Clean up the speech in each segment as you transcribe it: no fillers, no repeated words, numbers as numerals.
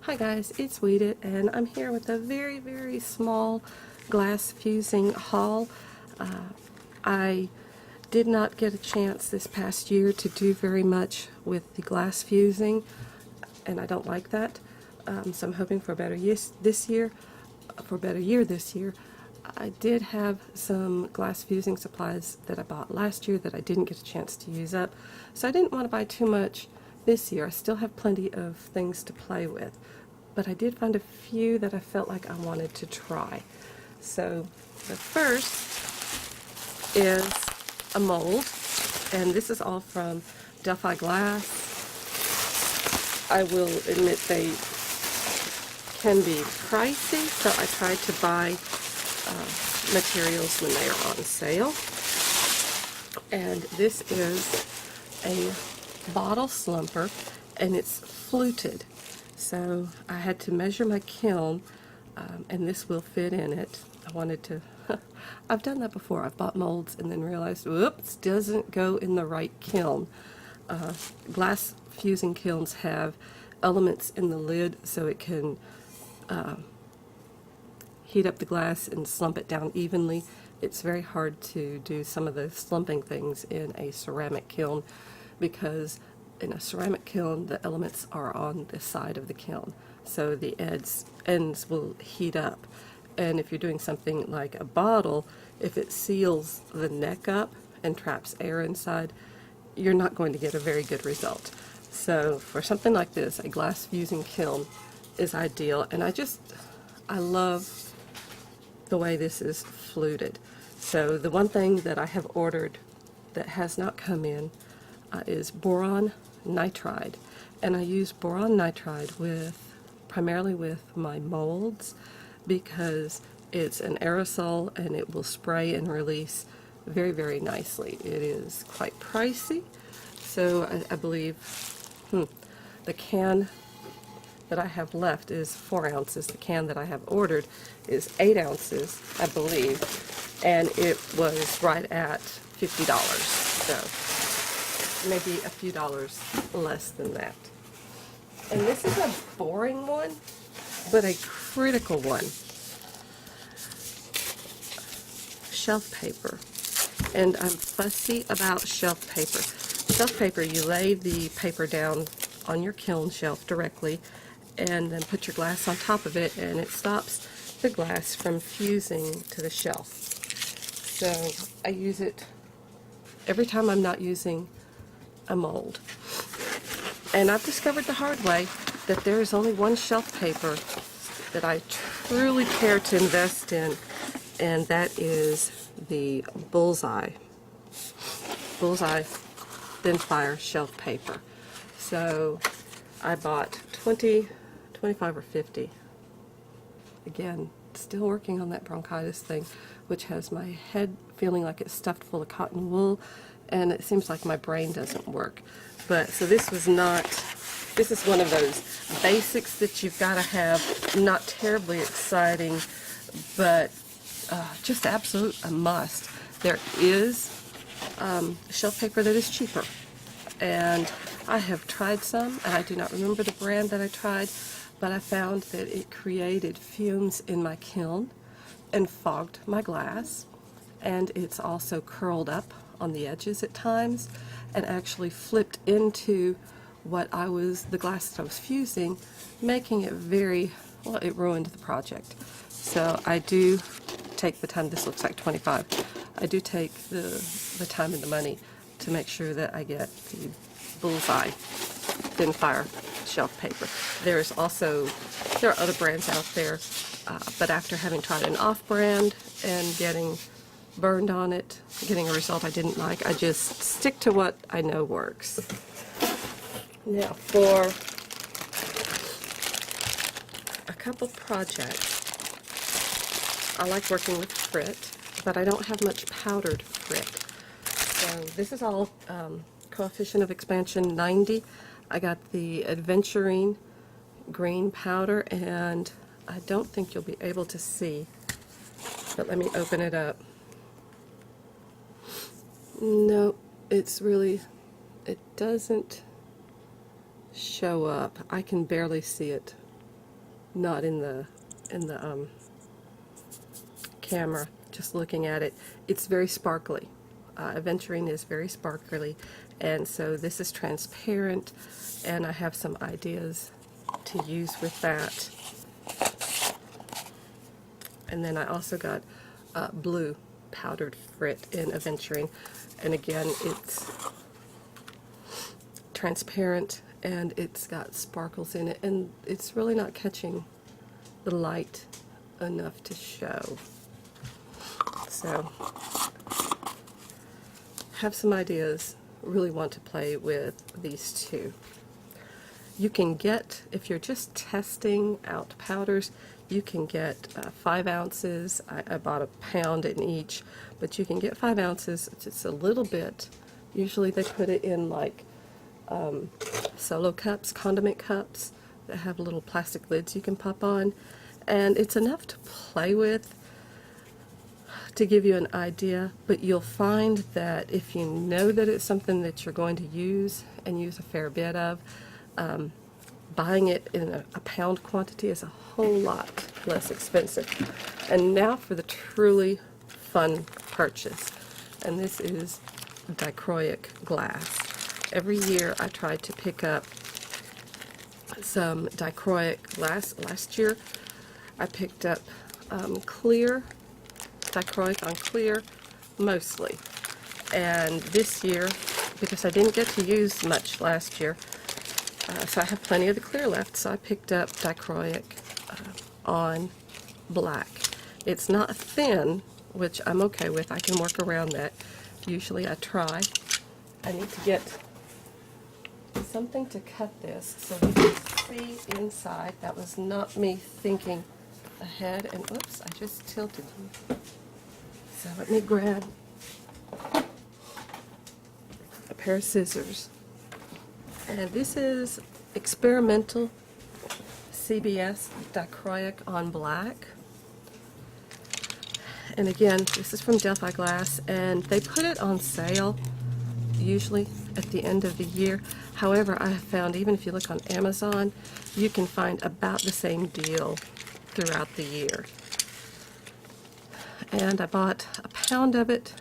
Hi guys, it's Weeded, and I'm here with a very small glass fusing haul. I did not get a chance this past year to do very much with the glass fusing, and I don't like that. So I'm hoping for a better year this year. I did have some glass fusing supplies that I bought last year that I didn't get a chance to use up, so I didn't want to buy too much this year. I still have plenty of things to play with, but I did find a few that I felt like I wanted to try. So the first is a mold, and this is all from Delphi Glass. I will admit they can be pricey, so I tried to buy materials when they are on sale. And this is a bottle slumper, and it's fluted. So I had to measure my kiln, and this will fit in it. I wanted to, I've done that before. I've bought molds and then realized, whoops, doesn't go in the right kiln. Glass fusing kilns have elements in the lid so it can heat up the glass and slump it down evenly. It's very hard to do some of the slumping things in a ceramic kiln, because in a ceramic kiln the elements are on the side of the kiln, so the ends will heat up. And if you're doing something like a bottle, if it seals the neck up and traps air inside, you're not going to get a very good result. So for something like this, a glass fusing kiln is ideal, and I love the way this is fluted. So the one thing that I have ordered that has not come in is boron nitride, and I use boron nitride primarily with my molds because it's an aerosol and it will spray and release very nicely. It is quite pricey, so I believe the can that I have left is 4 ounces. The can that I have ordered is 8 ounces, I believe, and it was right at $50. So maybe a few dollars less than that. And this is a boring one, but a critical one. Shelf paper. And I'm fussy about shelf paper. Shelf paper, you lay the paper down on your kiln shelf directly and then put your glass on top of it, and it stops the glass from fusing to the shelf. So I use it every time I'm not using a mold. And I've discovered the hard way that there is only one shelf paper that I truly care to invest in, and that is the Bullseye thin fire shelf paper. So I bought 20, 25 or 50. Again, still working on that bronchitis thing, which has my head feeling like it's stuffed full of cotton wool, and it seems like my brain doesn't work. But so this is one of those basics that you've got to have, not terribly exciting, but just absolute a must. There is shelf paper that is cheaper, and I have tried some, and I do not remember the brand that I tried, but I found that it created fumes in my kiln and fogged my glass, and it's also curled up on the edges at times and actually flipped into the glass that I was fusing, making it it ruined the project. So I do take the time. This looks like 25. I do take the time and the money to make sure that I get the Bullseye thin fire shelf paper. There are other brands out there, but after having tried an off-brand and getting burned on it, getting a result I didn't like, I just stick to what I know works. Now for a couple projects, I like working with frit, but I don't have much powdered frit. So this is all coefficient of expansion 90. I got the Adventurine green powder, and I don't think you'll be able to see, but let me open it up. No, it doesn't show up. I can barely see it not in the camera, just looking at it. It's very sparkly. Aventurine is very sparkly, and so this is transparent, and I have some ideas to use with that. And then I also got blue powdered frit in aventurine, and again it's transparent and it's got sparkles in it, and it's really not catching the light enough to show. So have some ideas. Really want to play with these two. You can get, if you're just testing out powders, you can get 5 ounces. I bought a pound in each, but you can get 5 ounces. It's just a little bit. Usually they put it in like solo cups, condiment cups that have little plastic lids you can pop on, and it's enough to play with to give you an idea. But you'll find that if you know that it's something that you're going to use and use a fair bit of, buying it in a pound quantity is a whole lot less expensive. And now for the truly fun purchase, and this is dichroic glass. Every year I try to pick up some dichroic glass. Last year I picked up clear, dichroic on clear mostly, and this year, because I didn't get to use much last year, so I have plenty of the clear left, so I picked up dichroic on black. It's not thin, which I'm okay with. I can work around that. Usually I try. I need to get something to cut this so we can see inside. That was not me thinking ahead, and oops, I just tilted you. So let me grab a pair of scissors. And this is experimental CBS dichroic on black. And again, this is from Delphi Glass, and they put it on sale usually at the end of the year. However, I have found, even if you look on Amazon, you can find about the same deal throughout the year. And I bought a pound of it,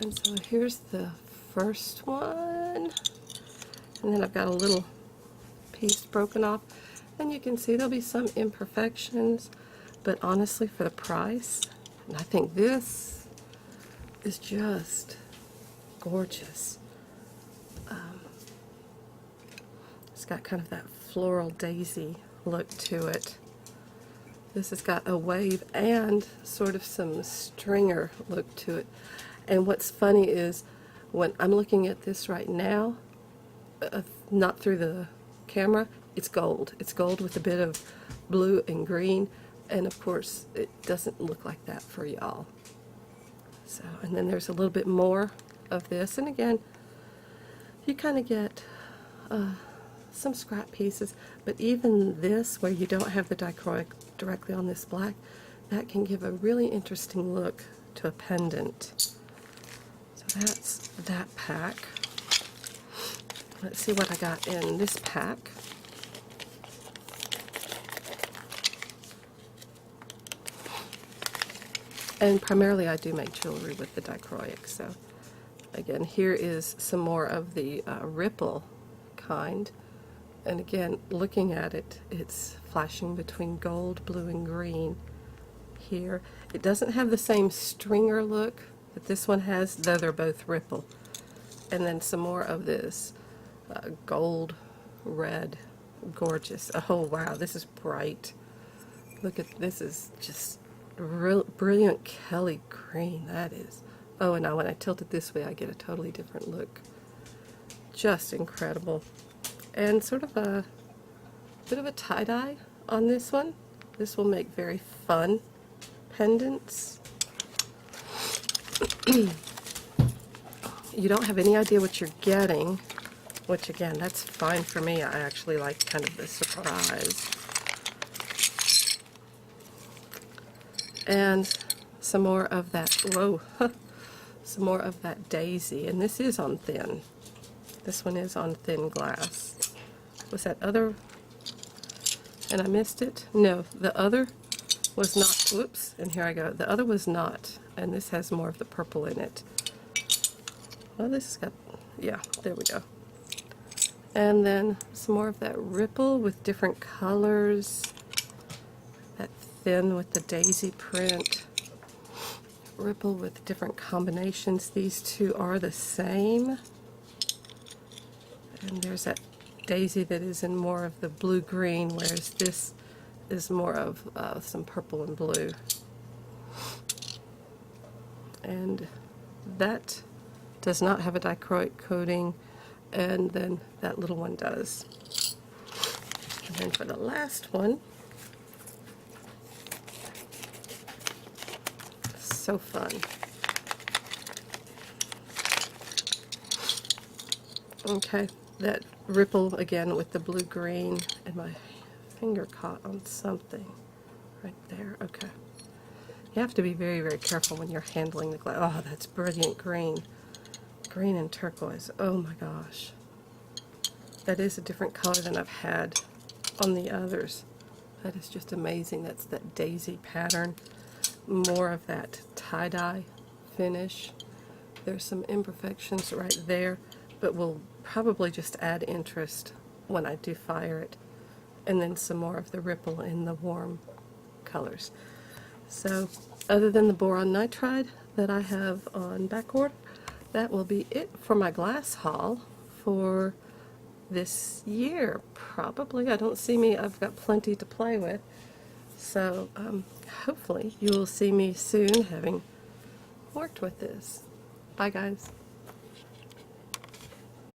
and so here's the first one. And then I've got a little piece broken off, and you can see there'll be some imperfections, but honestly, for the price, and I think this is just gorgeous. It's got kind of that floral daisy look to it. This has got a wave and sort of some stringer look to it. And what's funny is when I'm looking at this right now, not through the camera, it's gold. It's gold with a bit of blue and green, and of course it doesn't look like that for y'all. So, and then there's a little bit more of this, and again, you kind of get some scrap pieces, but even this, where you don't have the dichroic directly on this black, that can give a really interesting look to a pendant. So that's that pack. Let's see what I got in this pack. And primarily I do make jewelry with the dichroic, so again, here is some more of the ripple kind. And again, looking at it, it's flashing between gold, blue, and green here. It doesn't have the same stringer look that this one has, though they're both ripple. And then some more of this gold, red, gorgeous. Oh wow, this is bright. Look at this, is just real brilliant Kelly green. That is. Oh, and now when I tilt it this way, I get a totally different look. Just incredible. And sort of a bit of a tie-dye on this one. This will make very fun pendants. You don't have any idea what you're getting, which again, that's fine for me. I actually like kind of the surprise. And some more of that, whoa, some more of that daisy. And this is on thin. This one is on thin glass. Was that other and I missed it. No, the other was not. Whoops, and here I go. The other was not, and this has more of the purple in it. Well, this has got, yeah, there we go. And then some more of that ripple with different colors. That thin with the daisy print. Ripple with different combinations. These two are the same. And there's that daisy that is in more of the blue-green, whereas this is more of some purple and blue. And that does not have a dichroic coating, and then that little one does. And then for the last one, so fun. Okay, that ripple again with the blue-green, and my finger caught on something right there. Okay. You have to be very, very careful when you're handling the glass. Oh, that's brilliant green. Green and turquoise. Oh my gosh. That is a different color than I've had on the others. That is just amazing. That's that daisy pattern. More of that tie-dye finish. There's some imperfections right there, but we'll probably just add interest when I do fire it. And then some more of the ripple in the warm colors. So, other than the boron nitride that I have on back order, that will be it for my glass haul for this year, probably. I don't see me, I've got plenty to play with. So, hopefully you will see me soon having worked with this. Bye, guys.